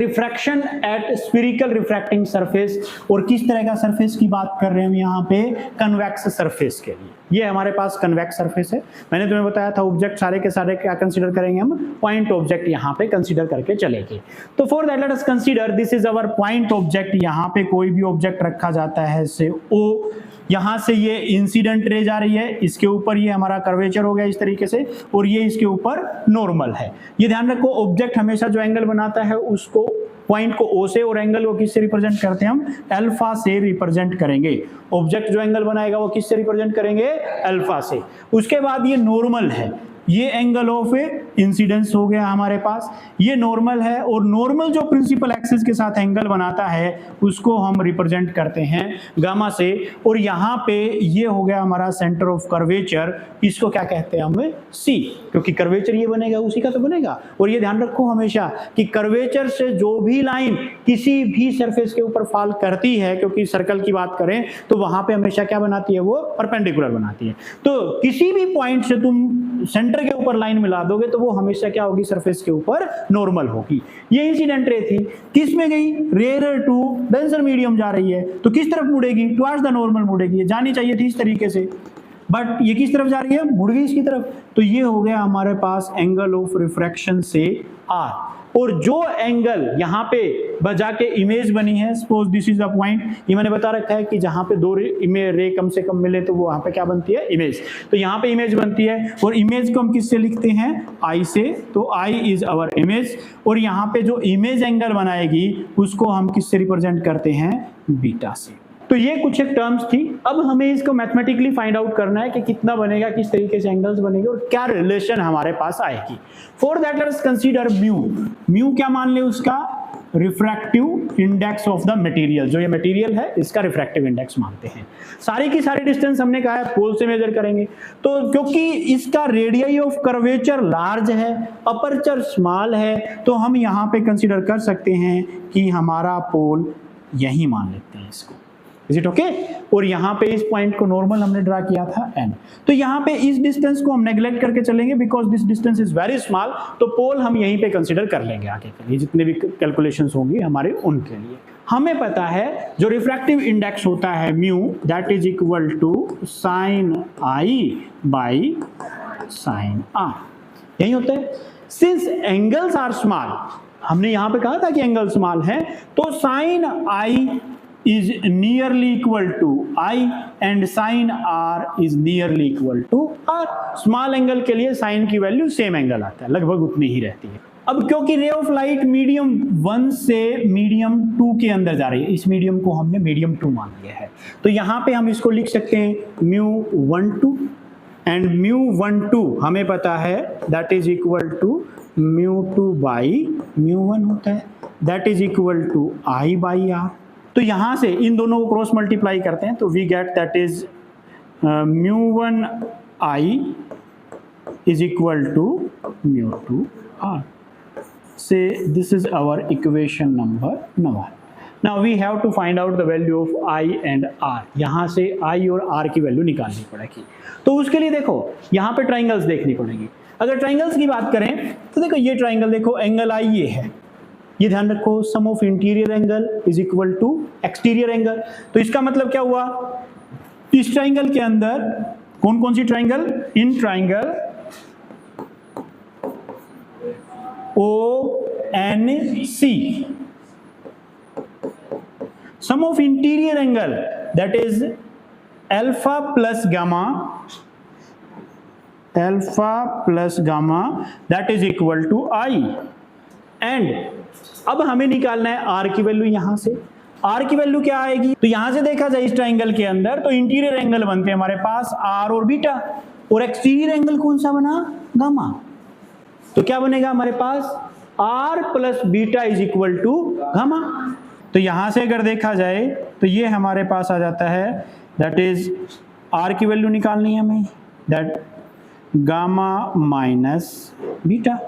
Refraction at स्फीरिकल refracting surface, और किस तरह का सरफेस की बात कर रहे हैं हम यहाँ पे, कन्वेक्स सरफेस के लिए। ये हमारे पास कन्वेक्स सरफेस है। मैंने तुम्हें बताया था ऑब्जेक्ट सारे के सारे क्या कंसीडर करेंगे हम, पॉइंट ऑब्जेक्ट यहाँ पे कंसीडर करके चलेंगे। तो for that let us consider this is our point object. यहाँ पे कोई भी ऑब्जेक्ट रखा जाता है से ओ, यहां से ये इंसिडेंट रे जा रही है, इसके ऊपर ये हमारा कर्वेचर हो गया इस तरीके से, और ये इसके ऊपर नॉर्मल है। ये ध्यान रखो, ऑब्जेक्ट हमेशा जो एंगल बनाता है उसको पॉइंट को ओ से, और एंगल को किससे रिप्रेजेंट करते हैं हम, अल्फा से रिप्रेजेंट करेंगे। ऑब्जेक्ट जो एंगल बनाएगा वो किससे रिप्रेजेंट करेंगे, अल्फा से। उसके बाद ये नॉर्मल है, ये एंगल ऑफ इंसिडेंस हो गया हमारे पास, ये नॉर्मल है, और नॉर्मल जो प्रिंसिपल एक्सिस के साथ एंगल बनाता है उसको हम रिप्रेजेंट करते हैं गामा से। और यहाँ पे ये हो गया हमारा सेंटर ऑफ कर्वेचर, इसको क्या कहते हैं हम, सी, क्योंकि कर्वेचर ये बनेगा उसी का तो बनेगा। और ये ध्यान रखो हमेशा कि कर्वेचर से जो भी लाइन किसी भी सरफेस के ऊपर फॉल करती है, क्योंकि सर्कल की बात करें तो वहां पे हमेशा क्या बनाती है, वो परपेंडिकुलर बनाती है। तो किसी भी पॉइंट से तुम सेंटर के ऊपर लाइन मिला दोगे तो वो हमेशा क्या होगी, सरफेस के ऊपर नॉर्मल होगी। ये इंसिडेंट रे थी, किस में गई, रेयर टू डेंसर मीडियम जा रही है, तो किस तरफ मुड़ेगी, टुवर्ड्स द नॉर्मल मुड़ेगी। जानी चाहिए थी इस तरीके से, बट ये किस तरफ जा रही है, मुड़ गई इसकी तरफ। तो ये हो गया हमारे पास एंगल ऑफ रिफ्रैक्शन से आर। और जो एंगल यहाँ पे बजा के इमेज बनी है, suppose this is a point, ये मैंने बता रखा है कि जहाँ पे दो रे कम से कम मिले तो वो वहाँ पे क्या बनती है, इमेज। तो यहाँ पे इमेज बनती है, और इमेज को हम किससे लिखते हैं, आई से। तो आई इज आवर इमेज, और यहाँ पे जो इमेज एंगल बनाएगी उसको हम किससे रिप्रेजेंट करते हैं, बीटा से। तो ये कुछ एक टर्म्स थी। अब हमें इसको मैथमेटिकली फाइंड आउट करना है कि कितना बनेगा, किस तरीके से एंगल्स बनेंगे, और क्या रिलेशन हमारे पास आएगी। For that let us consider mu. Mu क्या मान ले, उसका refractive index of the material, जो ये मटेरियल है इसका रिफ्रैक्टिव इंडेक्स मानते हैं। सारी की सारी डिस्टेंस हमने कहा है पोल से मेजर करेंगे, तो क्योंकि इसका रेडियस ऑफ कर्वेचर लार्ज है, अपर्चर स्मॉल है, तो हम यहाँ पे कंसीडर कर सकते हैं कि हमारा पोल यही मान लेते हैं इसको। Is it okay? और यहाँ पे इस पॉइंट को नॉर्मल हमने ड्रा किया था n, तो यहाँ पे इस डिस्टेंस को हम नेग्लेक्ट करके चलेंगे because this distance is very small. तो पोल हम यहीं पे कंसीडर कर लेंगे आगे के लिए, जितने भी कैलकुलेशंस होंगी हमारे उनके लिए। हमें पता है जो रिफ्रैक्टिव इंडेक्स होता है mu, that is equal to sine i by sine r, यही होता है। सिंस एंगल्स आर स्मॉल, हमने यहाँ पे कहा था कि एंगल स्मॉल है, तो sine i is nearly equal to I and sin R is nearly equal to R। Small angle के लिए साइन की वैल्यू सेम एंगल आता है, लगभग उतनी ही रहती है। अब क्योंकि रे ऑफ लाइट मीडियम 1 से मीडियम 2 के अंदर जा रही है, इस मीडियम को हमने मीडियम 2 मान लिया है, तो यहाँ पे हम इसको लिख सकते हैं म्यू 1 2, एंड म्यू 1 2 हमें पता है that is equal to mu 2 by mu 1 होता है, that is equal to i by r. तो यहां से इन दोनों को क्रॉस मल्टीप्लाई करते हैं तो we get that is mu 1 I is equal to mu 2 R. So this is our equation number 9। Now we have to find out the value of I and R. यहां से आई और are की value निकालनी पड़ेगी। तो उसके लिए देखो यहाँ पे ट्राइंगल्स देखनी पड़ेगी। अगर ट्राइंगल्स की बात करें तो देखो ये ट्राइंगल देखो, एंगल आई ये है, ये ध्यान रखो, sum of interior angle is equal to exterior angle. तो इसका मतलब क्या हुआ, इस ट्राइंगल के अंदर कौन कौन सी triangle, in triangle O N C, sum of interior angle that is alpha plus gamma, alpha plus gamma that is equal to i. And अब हमें निकालना है आर की वैल्यू। यहां से आर की वैल्यू क्या आएगी, तो यहां से देखा जाए इस ट्राइंगल के अंदर तो इंटीरियर एंगल बनते हैं हमारे पास आर और बीटा, और एक्सटीरियर एंगल कौन सा बना, गामा। तो क्या बनेगा हमारे पास, R plus beta is equal to gamma. तो यहां से अगर देखा जाए तो ये हमारे पास आ जाता है, दैट इज आर की वैल्यू निकालनी है हमें, that gamma minus beta.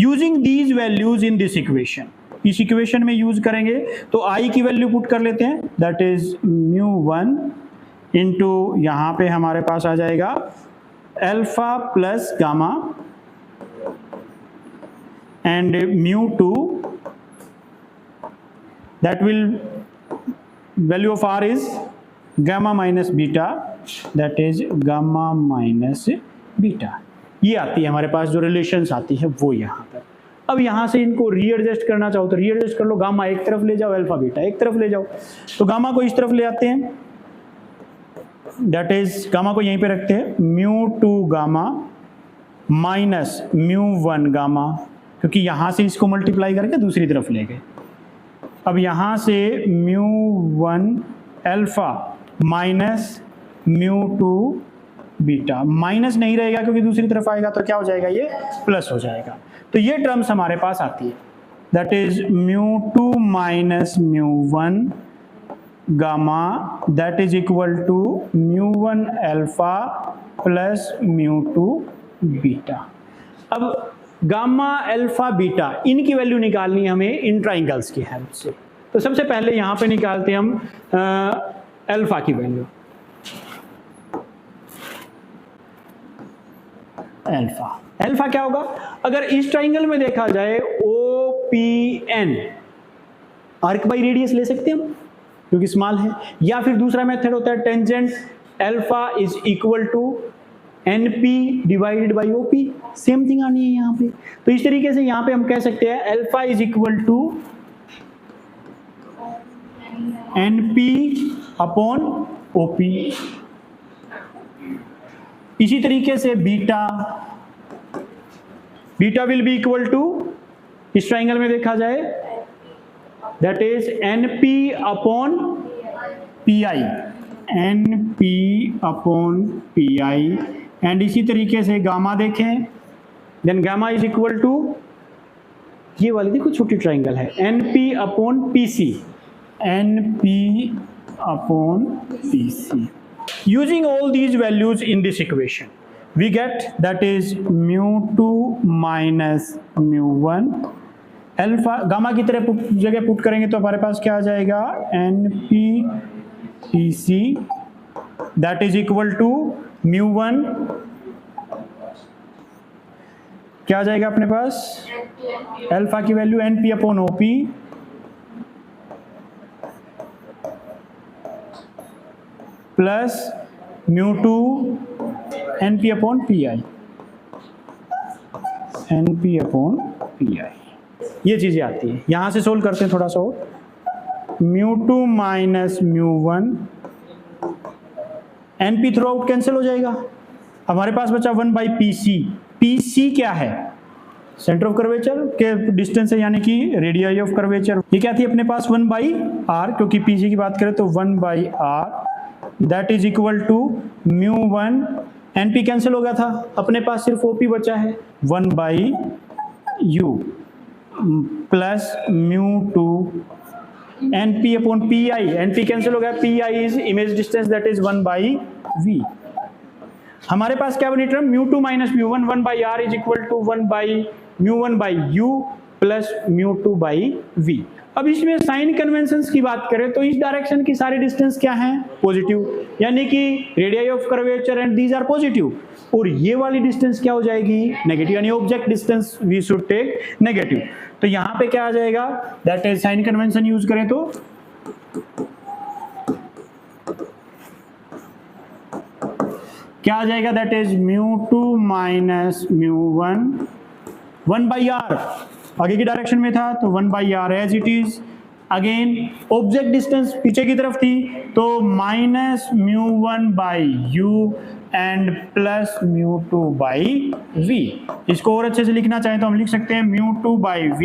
Using these values in this equation, इस इक्वेशन में यूज करेंगे तो आई की वैल्यू पुट कर लेते हैं, दैट इज म्यू 1 इंटू यहाँ पे हमारे पास आ जाएगा alpha plus gamma and mu 2 that will value of r is gamma minus beta, that is gamma minus beta. ये आती है हमारे पास जो रिलेशंस आती है वो यहाँ पर. अब यहाँ से इनको रीएडजस्ट करना चाहो तो रीएडजस्ट कर लो, गामा एक तरफ ले जाओ, अल्फा बीटा एक तरफ ले जाओ. तो गामा को इस तरफ ले आते हैं, दैट इज गामा को यहीं पे रखते हैं, mu two gamma minus mu one gamma, क्योंकि यहाँ से इसको मल्टीप्लाई करके दूसरी तरफ ले गए. अब यहाँ से mu one alpha minus mu two beta, minus नहीं रहेगा क्योंकि दूसरी तरफ आएगा तो क्या हो जाएगा, ये प्लस हो जाएगा. तो ये टर्म्स हमारे पास आती है, that is mu two minus mu one gamma, that is equal to mu one alpha plus mu two beta. अब गामा अल्फा बीटा इनकी वैल्यू निकालनी है हमें इन ट्राइंगल्स की हेल्प से. तो सबसे पहले यहाँ पे निकालते हैं हम अल्फा की वैल्यू. अल्फा क्या होगा, अगर इस ट्राइंगल में देखा जाए OPN, आर्क बाई रेडियस ले सकते हैं हम क्योंकि स्मॉल है, या फिर दूसरा मेथड होता है tangent alpha is equal to NP divided by OP, same thing आनी है यहाँ पे. तो इस तरीके से यहाँ पे हम कह सकते हैं alpha is equal to NP upon OP. इसी तरीके से beta will be equal to, इस ट्राइंगल में देखा जाए that is NP upon PI, NP upon PI. And इसी तरीके से गामा देखें, then gamma is equal to, ये वाली देखो छोटी ट्राइंगल है, NP upon PC, NP upon PC. Using all these values in this equation, we get that is mu2 minus mu1 alpha. Gamma की तरह जगह पुट करेंगे तो हमारे पास क्या आ जाएगा, NPPC that is equal to mu1, क्या आ जाएगा अपने पास, अल्फा की value NP upon OP plus mu two NP upon PI, NP upon PI. ये चीजें आती है. यहां से सोल्व करते हैं थोड़ा सा. Mu two minus mu one, NP through out cancel हो जाएगा, हमारे पास बचा 1 बाई PC. PC क्या है, सेंटर ऑफ कर्वेचर के डिस्टेंस है, यानी कि रेडियस ऑफ कर्वेचर. ये क्या थी अपने पास 1 बाई R, क्योंकि PC की बात करें तो 1 by R, that is equal to mu one, NP cancel हो गया था, अपने पास सिर्फ OP बचा है 1 by U plus mu two NP upon PI, NP cancel हो गया, PI is image distance that is 1 by V. हमारे पास क्या बनी term, mu two minus mu one, 1 by R is equal to 1 by mu one by U plus mu two by V. अब इसमें sign conventions की बात करें तो इस डायरेक्शन की सारी डिस्टेंस क्या है, पॉजिटिव, यानी कि radius of curvature and these are positive. और ये वाली डिस्टेंस क्या हो जाएगी, नेगेटिव, यानी object distance we should take negative. तो यहाँ पे क्या आ जाएगा, that is sign convention use करें तो क्या आ जाएगा, that is mu two minus mu one, 1 by R आगे की डायरेक्शन में था तो 1 by R as it is. Again object distance पीछे की तरफ थी तो minus mu one by U and plus mu two by V. इसको और अच्छे से लिखना चाहें तो हम लिख सकते हैं mu two by V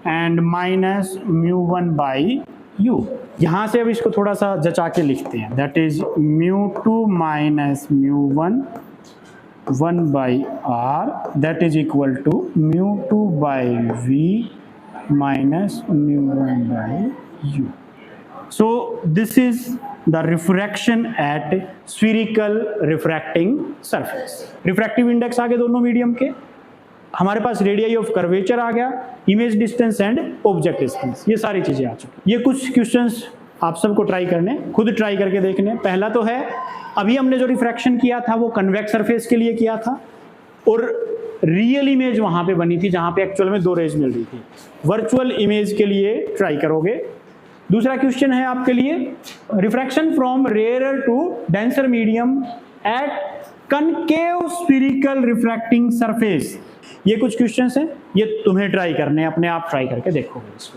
and minus mu one by U. यहाँ से अब इसको थोड़ा सा जचा के लिखते हैं, that is mu two minus mu one 1 by R that is equal to mu 2 by V minus mu 1 by U. So this is the refraction at spherical refracting surface. Refractive index आ गए दोनों medium के, हमारे पास radius of curvature आ गया, image distance and object distance, ये सारी चीजें आ चुकी. ये कुछ क्वेश्चंस आप सबको ट्राई करने, खुद ट्राई करके देखने. पहला तो है, अभी हमने जो रिफ्रैक्शन किया था वो कन्वेक्स सरफेस के लिए किया था और रियल इमेज वहां पे बनी थी जहां पे एक्चुअल में 2 रेज मिल रही थी. वर्चुअल इमेज के लिए ट्राई करोगे दूसरा क्वेश्चन है आपके लिए, refraction from rarer to denser medium at concave spherical refracting surface. ये कुछ क्वेश्चंस हैं, ये तुम्हें ट्राई करने हैं, अपने आप ट्राई करके देखोगे इसको।